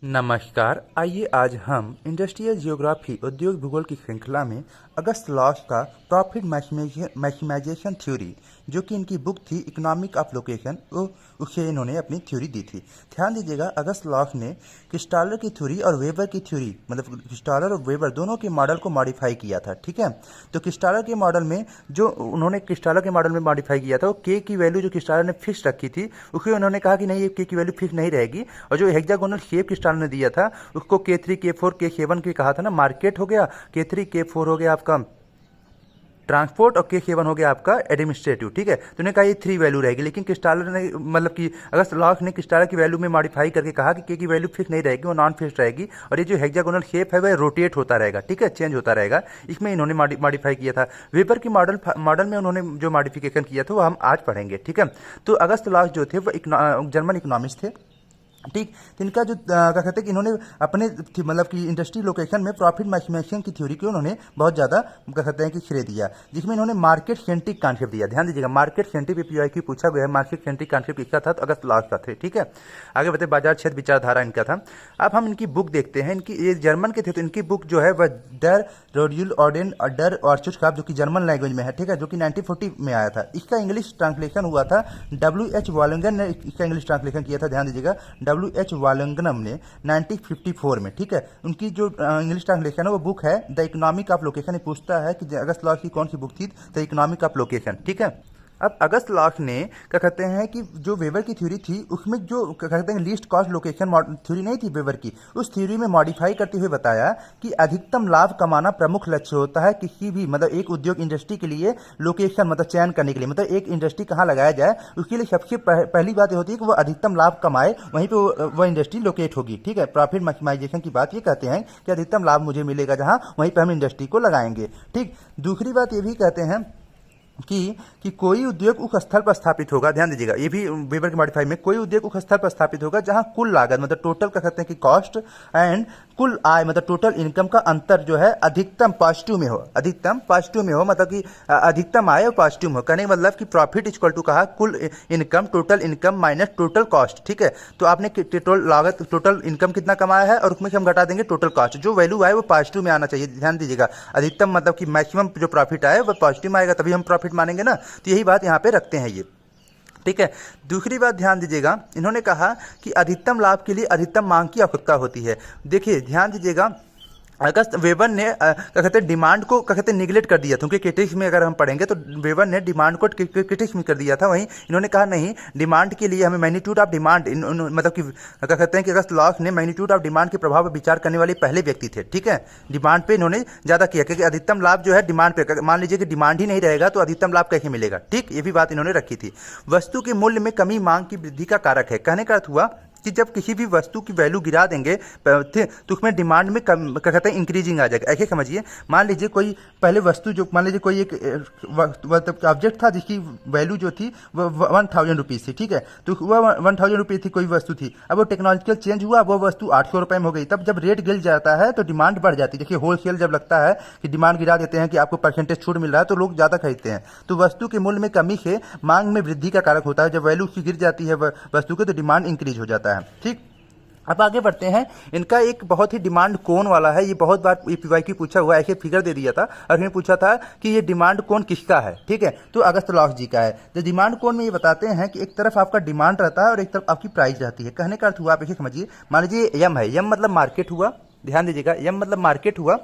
नमस्कार। आइए आज हम इंडस्ट्रियल जियोग्राफी उद्योग भूगोल की श्रृंखला में अगस्त लॉस का प्रॉफिट मैक्सिमाइजेशन थ्योरी, जो कि इनकी बुक थी इकोनॉमिक ऑफ लोकेशन, उसे इन्होंने अपनी थ्योरी दी थी। ध्यान दीजिएगा, अगस्त लॉस ने क्रिस्टालर की थ्योरी और वेबर की थ्योरी, मतलब क्रिस्टालर और वेबर दोनों के मॉडल को मॉडिफाई किया था। ठीक है, तो क्रिस्टालर के मॉडल में जो उन्होंने क्रिस्टालर के मॉडल में मॉडिफाई किया था, वो के की वैल्यू जो क्रिस्टालर ने फिक्स रखी थी, उसके उन्होंने कहा कि नहीं, ये के की वैल्यू फिक्स नहीं रहेगी। और जो हेक्सागोनल शेप क्रिस्टालर ने दिया था, उसको K3 K4 K7 के कहा था ना, मार्केट हो गया, K3 K4 हो गया आपका ट्रांसपोर्ट और K7 हो गया आपका एडमिनिस्ट्रेटिव। ठीक है, तो उन्होंने कहा ये 3 वैल्यू रहेगी, लेकिन क्रिस्टालर ने, मतलब कि अगस्त लॉस ने क्रिस्टालर की वैल्यू में मॉडिफाई करके कहा कि के की वैल्यू फिक्स नहीं रहेगी, वो नॉन फिक्स रहेगी, और ये जो हेक्सागोनल शेप है वह रोटेट होता रहेगा। ठीक है, चेंज होता रहेगा। इसमें इन्होंने मॉडिफाई किया था। वेबर की मॉडल में उन्होंने जो मॉडिफिकेशन किया था वो हम आज पढ़ेंगे। ठीक है, तो अगस्त लॉस जो थे वो जर्मन इकोनॉमिस्ट थे। ठीक, तो इनका जो क्या कहते हैं कि इन्होंने अपने मतलब कि इंडस्ट्री लोकेशन में प्रॉफिट मैक्सिमाइजेशन की थ्योरी को उन्होंने बहुत ज़्यादा क्या कहते हैं कि श्रेय दिया, जिसमें इन्होंने मार्केट सेंट्रिक कॉन्सेप्ट दिया। ध्यान दीजिएगा, मार्केट सेंट्रिक PYQ पूछा गया है, मार्केट सेंट्रिक कॉन्सेप्ट किसका था, तो अगस्त लॉस का थे। ठीक है, आगे बढ़ते, बाजार क्षेत्र विचारधारा इनका था। अब हम इनकी बुक देखते हैं। इनकी, ये जर्मन के थे, तो इनकी बुक जो है वह डर रोड्यूल ऑर्डेन डर ऑर्चुस्काप, जो कि जर्मन लैंग्वेज में है। ठीक है, जो कि 1940 में आया था। इसका इंग्लिश ट्रांसलेशन हुआ था WH वालंगन ने इसका इंग्लिश ट्रांसलेशन किया था। ध्यान दीजिएगा, WH वालंगनम ने 1954 में। ठीक है, उनकी जो इंग्लिश ट्रांसलेशन है वो बुक है द इकोनॉमिक ऑफ लोकेशन। ये पूछता है कि अगस्त लॉस की कौन सी बुक थी, द इकोनॉमिक ऑफ लोकेशन। ठीक है, अब अगस्त लॉस ने क्या कहते हैं कि जो वेबर की थ्योरी थी उसमें जो क्या कहते हैं लीस्ट कॉस्ट लोकेशन थ्योरी नहीं थी वेबर की, उस थ्योरी में मॉडिफाई करते हुए बताया कि अधिकतम लाभ कमाना प्रमुख लक्ष्य होता है किसी भी, मतलब एक उद्योग इंडस्ट्री के लिए लोकेशन, मतलब चयन करने के लिए, मतलब एक इंडस्ट्री कहाँ लगाया जाए उसके लिए सबसे पहली बात ये होती है कि वो अधिकतम लाभ कमाए, वहीं पर वो इंडस्ट्री लोकेट होगी। ठीक है, प्रॉफिट मैक्सिमाइजेशन की बात ये कहते हैं कि अधिकतम लाभ मुझे मिलेगा जहाँ, वहीं पर हम इंडस्ट्री को लगाएंगे। ठीक, दूसरी बात ये भी कहते हैं कि कोई उद्योग उस स्थल पर स्थापित होगा। ध्यान दीजिएगा, ये भी वेबर के मॉडिफाई में, कोई उद्योग उस स्थल पर स्थापित होगा जहां कुल लागत, मतलब टोटल क्या कहते हैं कि कॉस्ट एंड कुल आय, मतलब टोटल इनकम का अंतर जो है अधिकतम पॉजिटिव में हो, अधिकतम पॉजिटिव में हो, मतलब कि अधिकतम आय और पॉजिटिव हो। कहने का मतलब कि प्रॉफिट इक्वल टू कहा कुल income, total income minus total cost. ठीक है, तो आपने टोटल लागत, टोटल इनकम कितना कमाया है और उसमें से हम घटा देंगे टोटल कॉस्ट, जो वैल्यू आए वो पॉजिटिव में आना चाहिए। ध्यान दीजिएगा, अधिकतम मतलब कि मैक्सिमम जो प्रॉफिट आए वो पॉजिटिव में आएगा, तभी हम प्रॉफिट मानेंगे ना। तो यही बात यहाँ पे रखते हैं ये। ठीक है, दूसरी बात ध्यान दीजिएगा, इन्होंने कहा कि अधिकतम लाभ के लिए अधिकतम मांग की आवश्यकता होती है। देखिए ध्यान दीजिएगा, अगस्त वेबर ने क्या कहते हैं डिमांड को क्या कहते हैं निगलेक्ट कर दिया था, क्योंकि क्रिटिक्स में अगर हम पढ़ेंगे तो वेबर ने डिमांड को क्रिटिक्स में कर दिया था। वहीं इन्होंने कहा नहीं, डिमांड के लिए हमें मैग्नीट्यूड ऑफ डिमांड, मतलब कि क्या कहते हैं कि अगस्त लॉस ने मैग्नीट्यूड ऑफ डिमांड के प्रभाव पर विचार करने वाले पहले व्यक्ति थे। ठीक है, डिमांड पे इन्होंने ज़्यादा किया, क्योंकि अधिकतम लाभ जो है डिमांड पे, मान लीजिए कि डिमांड ही नहीं रहेगा तो अधिकतम लाभ कैसे मिलेगा। ठीक, ये भी बात इन्होंने रखी थी। वस्तु के मूल्य में कमी मांग की वृद्धि का कारक है। कहने का अर्थ हुआ कि जब किसी भी वस्तु की वैल्यू गिरा देंगे तो उसमें डिमांड में क्या कहते हैं इंक्रीजिंग आ जाएगा। ऐसे समझिए, मान लीजिए कोई पहले वस्तु जो, मान लीजिए कोई एक ऑब्जेक्ट था जिसकी वैल्यू जो थी वह 1000 रुपीज़ थी। ठीक है, तो वह 1000 रुपीज़ थी, कोई वस्तु थी। अब वो टेक्नोलॉजिकल चेंज हुआ, वो वस्तु 800 रुपये में हो गई। तब जब रेट गिर जाता है तो डिमांड बढ़ जाती है। देखिए, होलसेल जब लगता है कि डिमांड गिरा देते हैं कि आपको परसेंटेज छूट मिल रहा है, तो लोग ज़्यादा खरीदते हैं। तो वस्तु के मूल्य में कमी से मांग में वृद्धि का कारक होता है। जब वैल्यू उसकी गिर जाती है वस्तु की, तो डिमांड इंक्रीज हो जाता है। ठीक, अब आगे बढ़ते हैं। इनका एक बहुत ही डिमांड कोण वाला है, ये बहुत बार PYQ पूछा हुआ है, ऐसे फिगर दे दिया था और इन्होंने पूछा था कि ये डिमांड कोण किसका है। ठीक है, तो अगस्त लॉस जी का है। तो डिमांड कोण में ये बताते हैं कि एक तरफ आपका डिमांड रहता है और एक तरफ आपकी प्राइस रहती है। कहने का अर्थ हुआ, आप इसे समझिए, मान लीजिए यम है, यम मतलब मार्केट हुआ। ध्यान दीजिएगा, यम मतलब मार्केट हुआ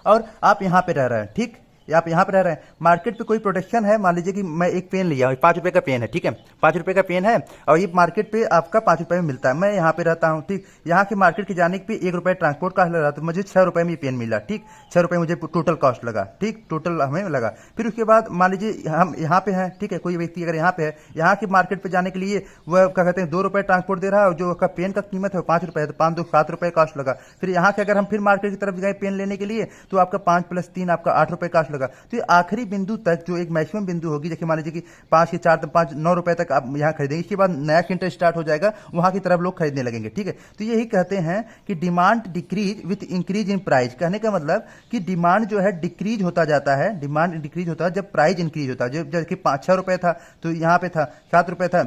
और आप यहाँ पे रह रहे हैं। ठीक, आप यहाँ पर रह रहे हैं, मार्केट पे कोई प्रोडक्शन है। मान लीजिए कि मैं एक पेन लिया हूँ, 5 रुपये का पेन है। ठीक है, 5 रुपये का पेन है और ये मार्केट पे आपका 5 रुपये में मिलता है। मैं यहाँ पे रहता हूँ। ठीक, यहाँ के मार्केट के जाने पे 1 रुपये ट्रांसपोर्ट कॉस्ट लगा, तो मुझे 6 रुपये में ये पेन मिला। ठीक, 6 रुपये मुझे टोटल कॉस्ट लगा। ठीक, टोटल हमें लगा। फिर उसके बाद मान लीजिए हम यहाँ पे हैं। ठीक है, कोई व्यक्ति अगर यहाँ पे है, यहाँ के मार्केट पे जाने के लिए वह क्या कहते हैं 2 रुपये ट्रांसपोर्ट दे रहा है और जो पेन का कीमत है 5 रुपये है, तो 5 2 7 रुपये कॉस्ट लगा। फिर यहाँ से अगर हम फिर मार्केट की तरफ गए पेन लेने के लिए, तो आपका 5 + 3 आपका 8 रुपये कॉस्ट लगा। तो आखिरी बिंदु तक जो एक मैक्सिमम बिंदु होगी, जैसे मान लीजिए कि 5 के 4 5 9 रुपए तक आप यहाँ खरीदेंगे, इसके बाद नया सेंटर स्टार्ट हो जाएगा, वहां की तरफ लोग खरीदने लगेंगे। ठीक है, तो यही कहते हैं कि demand decrease with increase in price. कहने का मतलब कि डिमांड जो है डिक्रीज होता जाता है, डिमांड डिक्रीज होता है जब प्राइस इंक्रीज होता है। जब जैसे 5 6 रुपए था तो यहाँ पे था 7 रुपए था,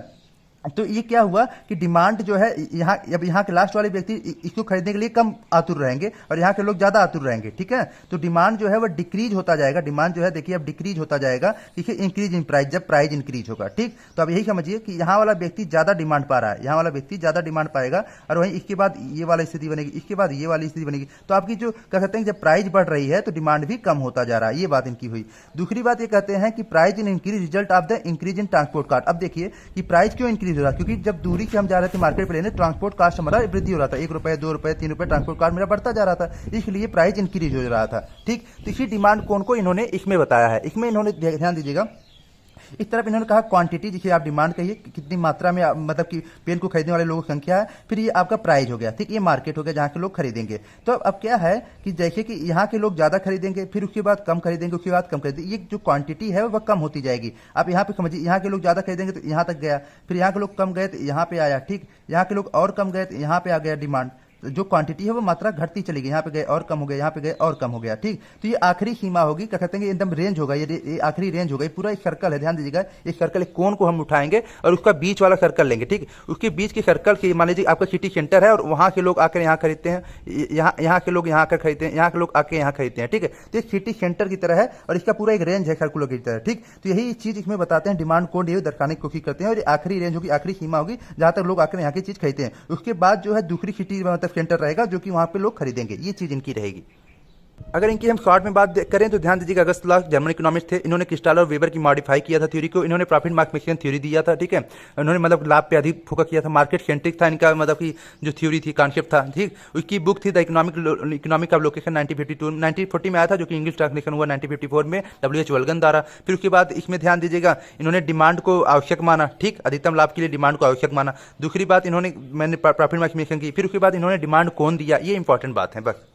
तो ये क्या हुआ कि डिमांड जो है यहाँ, अब यहाँ के लास्ट वाले व्यक्ति इसको खरीदने के लिए कम आतुर रहेंगे और यहाँ के लोग ज्यादा आतुर रहेंगे, ठीक है। तो डिमांड जो है वो डिक्रीज होता जाएगा, डिमांड जो है देखिए अब डिक्रीज होता जाएगा, देखिए इंक्रीज इन प्राइस, जब प्राइस इंक्रीज होगा, ठीक। तो अब यही समझिए कि यहाँ वाला व्यक्ति ज्यादा डिमांड पा रहा है, यहाँ वाला व्यक्ति ज्यादा डिमांड पाएगा और वहीं इसके बाद ये वाली स्थिति बनेगी, इसके बाद ये वाली स्थिति बनेगी। तो आपकी जो कह सकते हैं जब प्राइस बढ़ रही है तो डिमांड भी कम होता जा रहा है, ये बात इनकी हुई। दूसरी बात ये कहते हैं कि price in increase result of the increase in transport cost. अब देखिए कि प्राइस क्यों इंक्रीज हो रहा है, क्योंकि जब दूरी से हम जा रहे थे मार्केट पे लेने, ट्रांसपोर्ट कॉस्ट हमारा वृद्धि हो रहा था, 1 रुपए 2 रुपए 3 रुपए ट्रांसपोर्ट कॉस्ट मेरा बढ़ता जा रहा था, इसलिए प्राइस इंक्रीज हो रहा था, ठीक। तो इसी डिमांड कौन को इन्होंने इसमें बताया है, इसमें इन्होंने ध्यान दीजिएगा, इस तरफ इन्होंने कहा क्वांटिटी, जिसे आप डिमांड कहिए कितनी मात्रा में मतलब कि पेन को खरीदने वाले लोगों की संख्या है, फिर ये आपका प्राइस हो गया, ठीक। ये मार्केट हो गया जहां के लोग खरीदेंगे। तो अब क्या है कि जैसे कि यहाँ के लोग ज्यादा खरीदेंगे, फिर उसके बाद कम खरीदेंगे, उसके बाद कम खरीदेंगे, ये जो क्वांटिटी है वह कम होती जाएगी। आप यहाँ पे समझिए, यहाँ के लोग ज्यादा खरीदेंगे तो यहाँ तक गया, फिर यहाँ के लोग कम गए तो यहाँ पे आया, ठीक। यहाँ के लोग और कम गए तो यहाँ पे आ गया डिमांड, जो क्वांटिटी है वो मात्रा घटती चली गई, यहाँ पे गए और कम हो गया, यहाँ पे गए और कम हो गया, ठीक। तो ये आखिरी सीमा होगी, क्या कहते हैं एकदम रेंज होगा, ये आखिरी रेंज होगा, पूरा एक सर्कल है, ध्यान दीजिएगा। एक सर्कल, एक कोन को हम उठाएंगे और उसका बीच वाला सर्कल लेंगे, ठीक। उसके बीच के सर्कल के मान लीजिए आपका सिटी सेंटर है और वहां के लोग आकर यहाँ खरीदते हैं, यहाँ के लोग यहाँ आकर खरीदते हैं, यहाँ के लोग आके यहाँ खरीदते हैं, ठीक है। तो एक सिटी सेंटर की तरह है और इसका पूरा एक रेंज है सर्कुलर की तरह, ठीक। तो यही चीज इसमें बताते हैं, डिमांड कोड ये दर्शाने की कोशिश करते हैं और आखिरी रेंज होगी, आखिरी सीमा होगी जहां तक लोग आकर यहाँ की चीज खरीदते हैं। उसके बाद जो है दूसरी सिटी मतलब सेंटर रहेगा जो कि वहां पे लोग खरीदेंगे, ये चीज इनकी रहेगी। अगर इनकी हम शॉर्ट में बात करें तो ध्यान दीजिएगा, अगस्त लॉस जर्मन इकोनॉमिस्ट थे, इन्होंने क्रिस्टल और वेबर की मॉडिफाई किया था थ्योरी को, इन्होंने प्रॉफिट मार्केशन थ्योरी दिया था, ठीक है। इन्होंने मतलब लाभ पे अधिक फोकस किया था, मार्केट सेंट्रिक था इनका मतलब कि जो थ्योरी थी, कॉन्सेप्ट था, ठीक। उसकी बुक थी द इकोनॉमिक ऑफ लोकेशन 1940 में आया था, जो कि इंग्लिश ट्रांसलेशन हुआ 1954 में WH वल्गन द्वारा। फिर उसके बाद इसमें ध्यान दीजिएगा, इन्होंने डिमांड को आवश्यक माना, ठीक, अधिकतम लाभ के लिए डिमांड को आवश्यक माना। दूसरी बात मैंने प्रॉफिट मार्केशन की, फिर उसके बाद इन्होंने डिमांड कौन दिया, ये इंपॉर्टेंट बात है बस।